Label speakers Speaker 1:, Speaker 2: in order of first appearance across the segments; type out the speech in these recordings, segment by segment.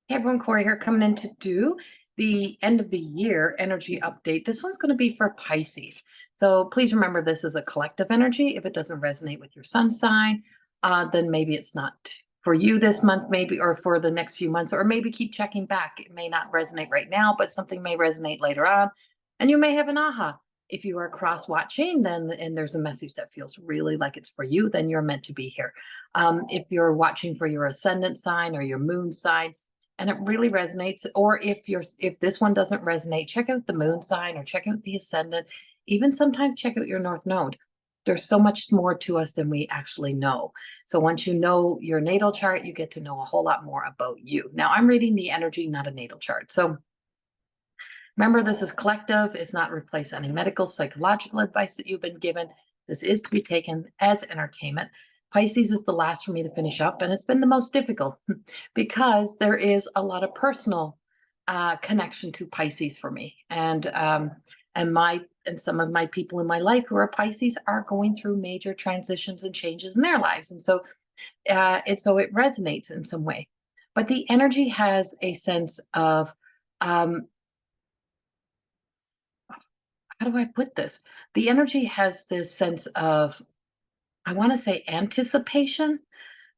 Speaker 1: Hey everyone, Corey here coming in to do the end of the year energy update. This one's going to be for Pisces. So please remember this is a collective energy. If it doesn't resonate with your sun sign, then maybe it's not for you this month, maybe, or for the next few months, or maybe keep checking back. It may not resonate right now, but something may resonate later on. And you may have an aha. If you are cross watching, then and there's a message that feels really like it's for you, then you're meant to be here. If you're watching for your ascendant sign or your moon sign, and it really resonates, or if this one doesn't resonate, check out the moon sign or check out the ascendant. Even sometimes check out your north node. There's so much more to us than we actually know. So once you know your natal chart, you get to know a whole lot more about you. Now I'm reading the energy, not a natal chart. So remember, this is collective. It's not replace any medical, psychological advice that you've been given. This is to be taken as entertainment. Pisces is the last for me to finish up, and it's been the most difficult because there is a lot of personal connection to Pisces for me, and some of my people in my life who are Pisces are going through major transitions and changes in their lives, and so it resonates in some way. But the energy has a sense of how do I put this? The energy has this sense of, I want to say anticipation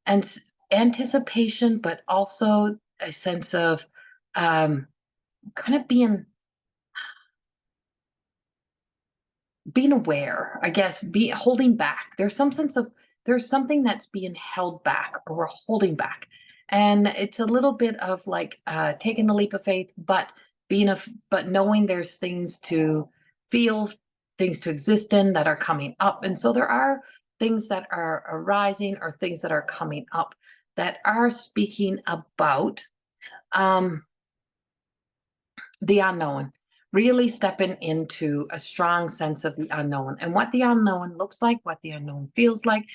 Speaker 1: and anticipation, but also a sense of kind of being aware, I guess, be holding back. There's some sense of there's something that's being held back or we're holding back. And it's a little bit of like taking the leap of faith, but but knowing there's things to feel, things to exist in that are coming up. And so there are things that are arising or things that are coming up that are speaking about um, the unknown, really stepping into a strong sense of the unknown and what the unknown looks like, what the unknown feels like,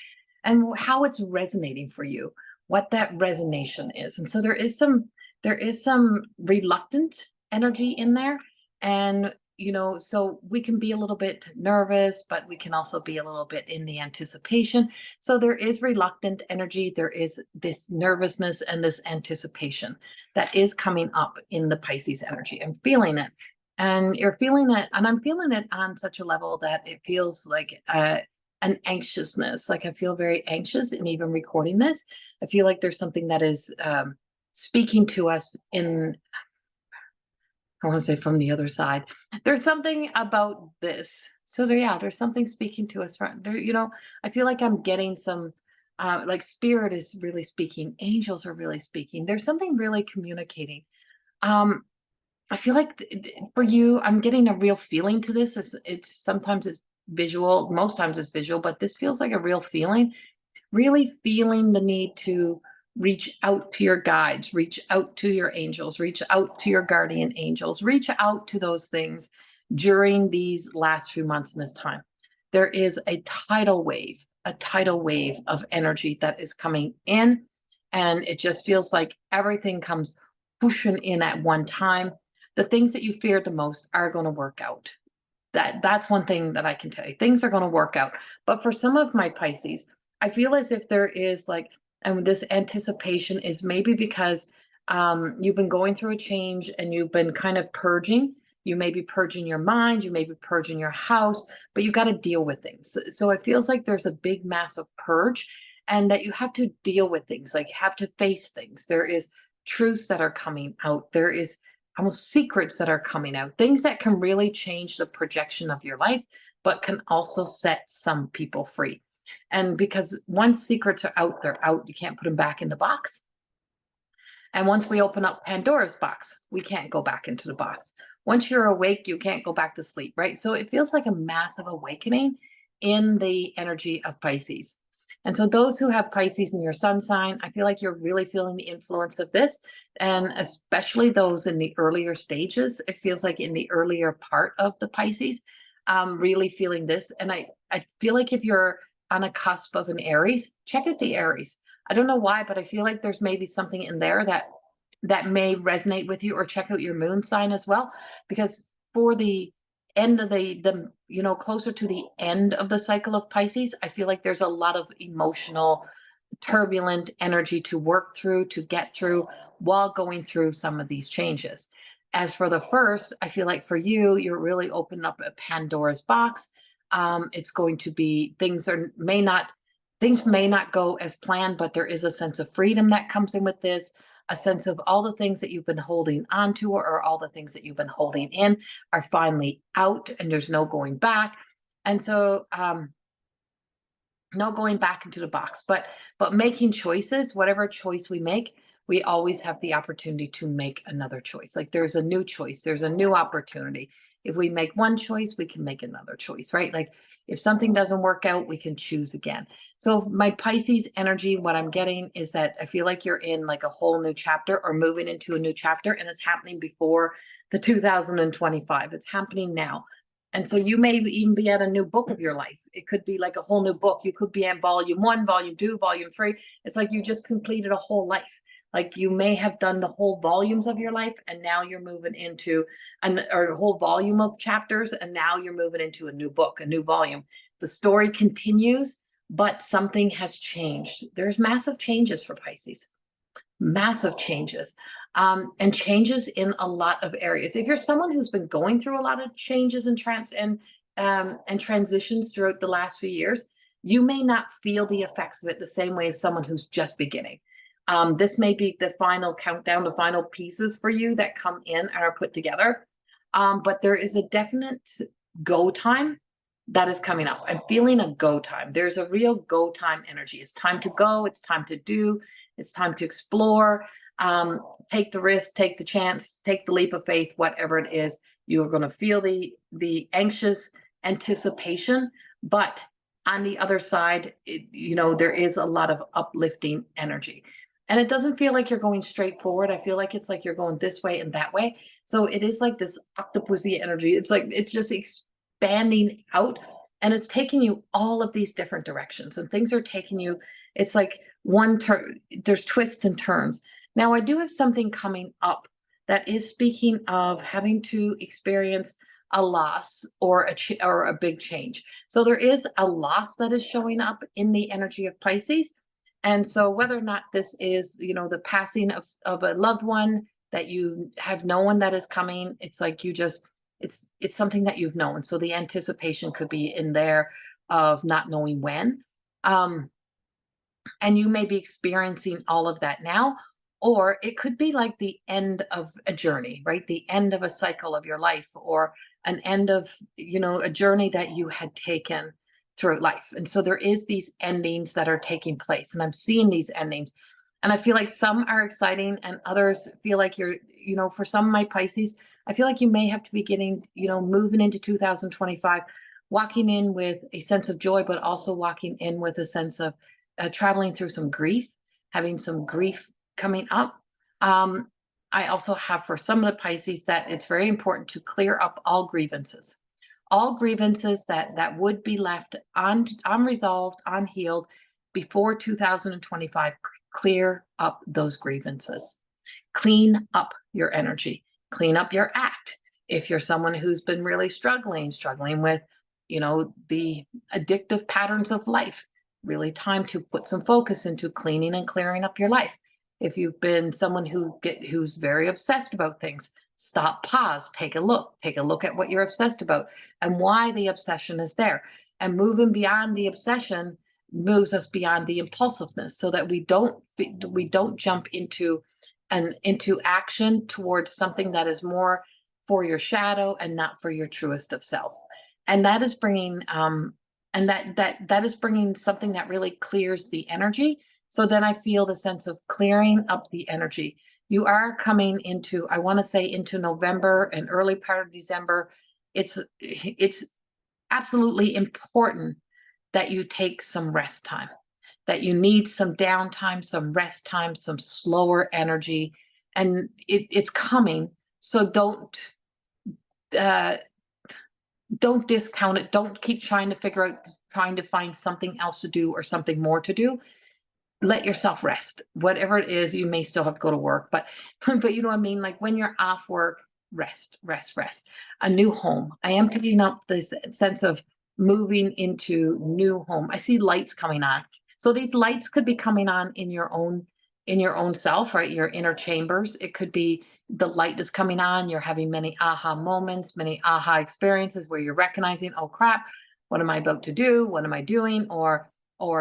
Speaker 1: and how it's resonating for you, what that resonation is. And so there is some reluctant energy in there. And so we can be a little bit nervous, but we can also be a little bit in the anticipation. So there is reluctant energy, there is this nervousness and this anticipation that is coming up in the Pisces energy. I'm feeling it. And you're feeling it, and I'm feeling it on such a level that it feels like an anxiousness. Like I feel very anxious in even recording this. I feel like there's something that is speaking to us in, I want to say from the other side. There's something about this. So there's something speaking to us from there. I feel like I'm getting some, like spirit is really speaking. Angels are really speaking. There's something really communicating. Um, I feel like for you, I'm getting a real feeling to this. It's sometimes it's visual, most times it's visual, but this feels like a real feeling, really feeling the need to reach out to your guides, reach out to your angels, reach out to your guardian angels, reach out to those things during these last few months in this time. There is a tidal wave of energy that is coming in, and it just feels like everything comes pushing in at one time. The things that you feared the most are going to work out. That's one thing that I can tell you. Things are going to work out. But for some of my Pisces, I feel as if there is like, and this anticipation is maybe because you've been going through a change and you've been kind of purging. You may be purging your mind, you may be purging your house, but you got to deal with things. So it feels like there's a big, massive purge, and that you have to deal with things, like have to face things. There is truths that are coming out. There is almost secrets that are coming out, things that can really change the projection of your life, but can also set some people free. And because once secrets are out, they're out. You can't put them back in the box. And once we open up Pandora's box, we can't go back into the box. Once you're awake, you can't go back to sleep, right? So it feels like a massive awakening in the energy of Pisces. And so those who have Pisces in your sun sign, I feel like you're really feeling the influence of this. And especially those in the earlier stages, it feels like in the earlier part of the Pisces, really feeling this. And I feel like if you're on a cusp of an Aries, check out the Aries. I don't know why, but I feel like there's maybe something in there that may resonate with you, or check out your moon sign as well, because for the end of the closer to the end of the cycle of Pisces, I feel like there's a lot of emotional turbulent energy to work through, to get through while going through some of these changes. As for the first, I feel like for you, you're really opening up a Pandora's box. It's going to be things may not go as planned, but there is a sense of freedom that comes in with this, a sense of all the things that you've been holding on to or all the things that you've been holding in are finally out and there's no going back. And so no going back into the box, but making choices, whatever choice we make, we always have the opportunity to make another choice. Like there's a new choice, there's a new opportunity. If we make one choice, we can make another choice, right? Like if something doesn't work out, we can choose again. So my Pisces energy, what I'm getting is that I feel like you're in like a whole new chapter or moving into a new chapter, and it's happening before the 2025. It's happening now. And so you may even be at a new book of your life. It could be like a whole new book. You could be at volume 1, volume 2, volume 3. It's like you just completed a whole life. Like you may have done the whole volumes of your life, and now you're moving into a whole volume of chapters, and now you're moving into a new book, a new volume. The story continues, but something has changed. There's massive changes for Pisces, massive changes, and changes in a lot of areas. If you're someone who's been going through a lot of changes and transitions throughout the last few years, you may not feel the effects of it the same way as someone who's just beginning. This may be the final countdown, the final pieces for you that come in and are put together. But there is a definite go time that is coming up. I'm feeling a go time. There's a real go time energy. It's time to go. It's time to do. It's time to explore. Take the risk, take the chance, take the leap of faith, whatever it is. You are going to feel the anxious anticipation, but on the other side, there is a lot of uplifting energy. And it doesn't feel like you're going straight forward. I feel like it's like you're going this way and that way. So it is like this octopusy energy. It's like it's just expanding out, and it's taking you all of these different directions, and things are taking you. It's like one turn, there's twists and turns. Now, I do have something coming up that is speaking of having to experience a loss or a big change. So there is a loss that is showing up in the energy of Pisces. And so whether or not this is, the passing of a loved one that you have known that is coming, it's like it's something that you've known. So the anticipation could be in there of not knowing when. And you may be experiencing all of that now, or it could be like the end of a journey, right? The end of a cycle of your life, or an end of, a journey that you had taken through life. And so there is these endings that are taking place, and I'm seeing these endings. And I feel like some are exciting and others feel like you're, for some of my Pisces, I feel like you may have to be getting, moving into 2025, walking in with a sense of joy, but also walking in with a sense of traveling through some grief, having some grief coming up. I also have for some of the Pisces that it's very important to clear up all grievances that would be left unresolved, unhealed before 2025. Clear up those grievances. Clean up your energy. Clean up your act. If you're someone who's been really struggling with, the addictive patterns of life, really time to put some focus into cleaning and clearing up your life. If you've been someone who's very obsessed about things, stop, pause, take a look at what you're obsessed about and why the obsession is there. And moving beyond the obsession moves us beyond the impulsiveness, so that we don't jump into action towards something that is more for your shadow and not for your truest of self. And that is bringing that is bringing something that really clears the energy. So then I feel the sense of clearing up the energy. You are coming into, I want to say, into November and early part of December. It's absolutely important that you take some rest time, that you need some downtime, some rest time, some slower energy, and it's coming. So don't discount it. Don't keep trying to find something else to do or something more to do. Let yourself rest. Whatever it is, you may still have to go to work, but you know what I mean? Like when you're off work, rest. A new home. I am picking up this sense of moving into new home. I see lights coming on. So these lights could be coming on in your own self, right? Your inner chambers. It could be the light is coming on, you're having many aha moments, many aha experiences where you're recognizing, oh crap, what am I about to do? What am I doing? Or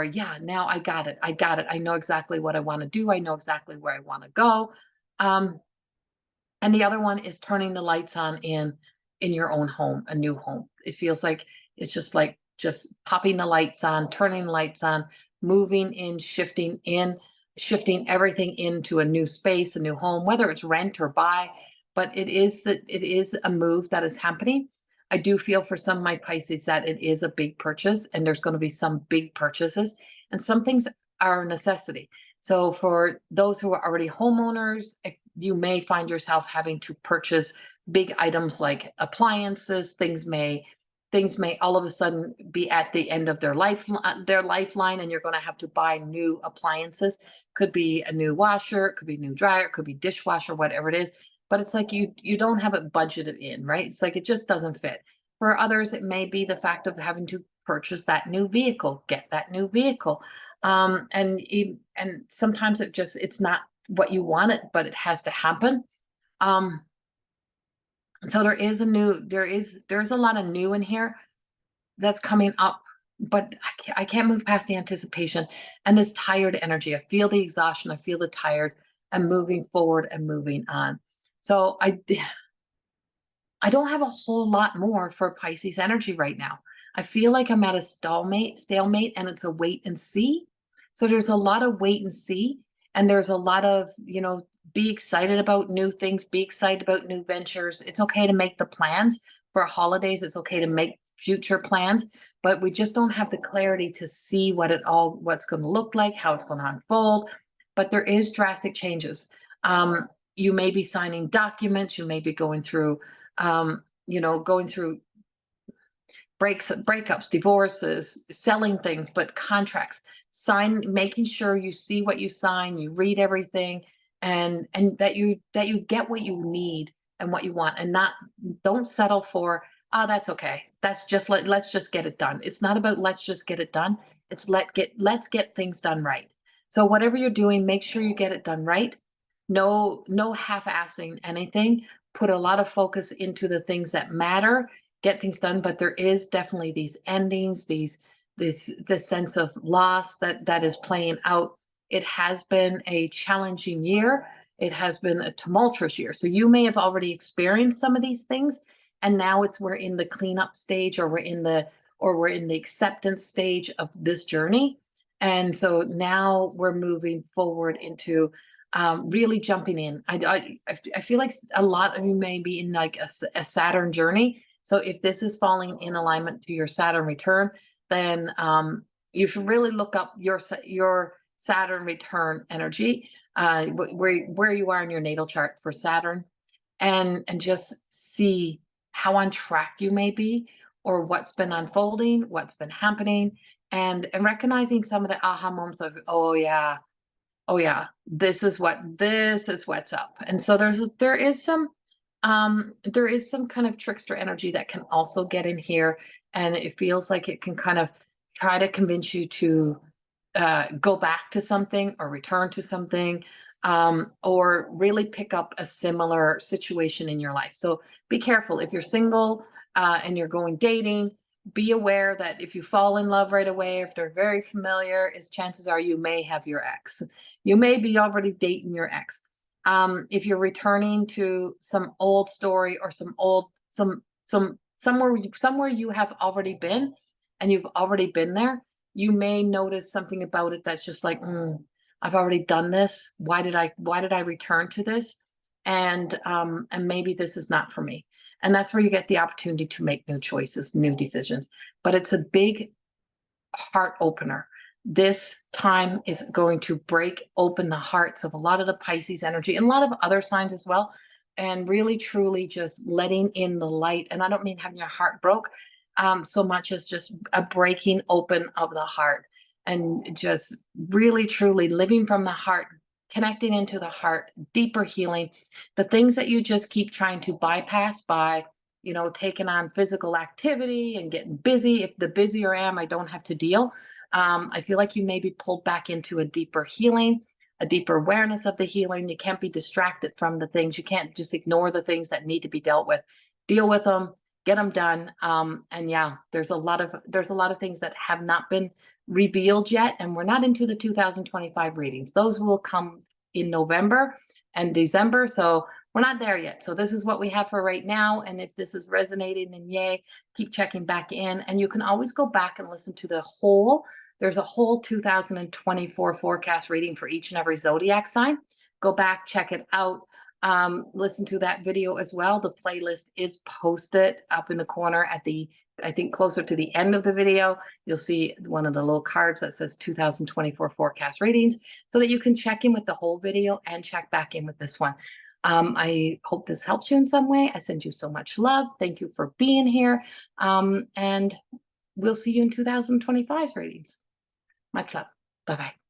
Speaker 1: yeah, now I got it. I got it. I know exactly what I want to do. I know exactly where I want to go. Um, and the other one is turning the lights on in your own home, a new home. It feels like it's just like just popping the lights on, turning the lights on, moving in, shifting everything into a new space, a new home, whether it's rent or buy. But it is a move that is happening. I do feel for some of my Pisces that it is a big purchase, and there's going to be some big purchases, and some things are a necessity. So for those who are already homeowners, if you may find yourself having to purchase big items like appliances, things may all of a sudden be at the end of their lifeline, and you're going to have to buy new appliances. Could be a new washer, it could be a new dryer, it could be dishwasher, whatever it is. But it's like you don't have it budgeted in, right? It's like it just doesn't fit. For others, it may be the fact of having to purchase that new vehicle, get that new vehicle. And sometimes it's not what you want it, but it has to happen. Um, so there's a lot of new in here that's coming up, but I can't move past the anticipation and this tired energy. I feel the exhaustion, I feel the tired, and moving forward and moving on. So I don't have a whole lot more for Pisces energy right now. I feel like I'm at a stalemate, and it's a wait and see. So there's a lot of wait and see, and there's a lot of, be excited about new things, be excited about new ventures. It's okay to make the plans for holidays. It's okay to make future plans, but we just don't have the clarity to see what's going to look like, how it's going to unfold. But there is drastic changes. You may be signing documents, you may be going through breakups, divorces, selling things, but contracts, making sure you see what you sign, you read everything, and that you get what you need and what you want, and don't settle for, oh, that's okay. Let's just get it done. It's not about let's just get it done. It's let's get things done right. So whatever you're doing, make sure you get it done right. No half-assing anything. Put a lot of focus into the things that matter, get things done. But there is definitely these endings, this sense of loss that is playing out. It has been a challenging year. It has been a tumultuous year. So you may have already experienced some of these things, and now we're in the cleanup stage, or we're in the acceptance stage of this journey. And so now we're moving forward into really jumping in. I feel like a lot of you may be in like a Saturn journey. So if this is falling in alignment to your Saturn return, then you should really look up your Saturn return energy, where you are in your natal chart for Saturn, and just see how on track you may be, or what's been unfolding, what's been happening, and recognizing some of the aha moments of, oh yeah, this is what's up. And so there is some kind of trickster energy that can also get in here, and it feels like it can kind of try to convince you to go back to something or return to something, or really pick up a similar situation in your life. So be careful if you're single, and you're going dating. Be aware that if you fall in love right away, if they're very familiar, is chances are you may have your ex. You may be already dating your ex. If you're returning to some old story, or somewhere you have already been, and you've already been there, you may notice something about it that's just like, I've already done this. Why did I return to this? And maybe this is not for me. And that's where you get the opportunity to make new choices, new decisions. But it's a big heart opener. This time is going to break open the hearts of a lot of the Pisces energy, and a lot of other signs as well. And really, truly just letting in the light. And I don't mean having your heart broke, so much as just a breaking open of the heart, and just really, truly living from the heart, connecting into the heart, deeper healing. The things that you just keep trying to bypass by, taking on physical activity and getting busy. If the busier I am, I don't have to deal. I feel like you may be pulled back into a deeper healing, a deeper awareness of the healing. You can't be distracted from the things. You can't just ignore the things that need to be dealt with. Deal with them, get them done. And yeah, there's a lot of things that have not been revealed yet, and we're not into the 2025 readings. Those will come in November and December, so we're not there yet. So this is what we have for right now, and if this is resonating, then yay, keep checking back in. And you can always go back and listen to there's a whole 2024 forecast reading for each and every zodiac sign. Go back, check it out. Listen to that video as well. The playlist is posted up in the corner at I think closer to the end of the video. You'll see one of the little cards that says 2024 forecast readings, so that you can check in with the whole video and check back in with this one. I hope this helps you in some way. I send you so much love. Thank you for being here. And we'll see you in 2025's readings. Much love. Bye-bye.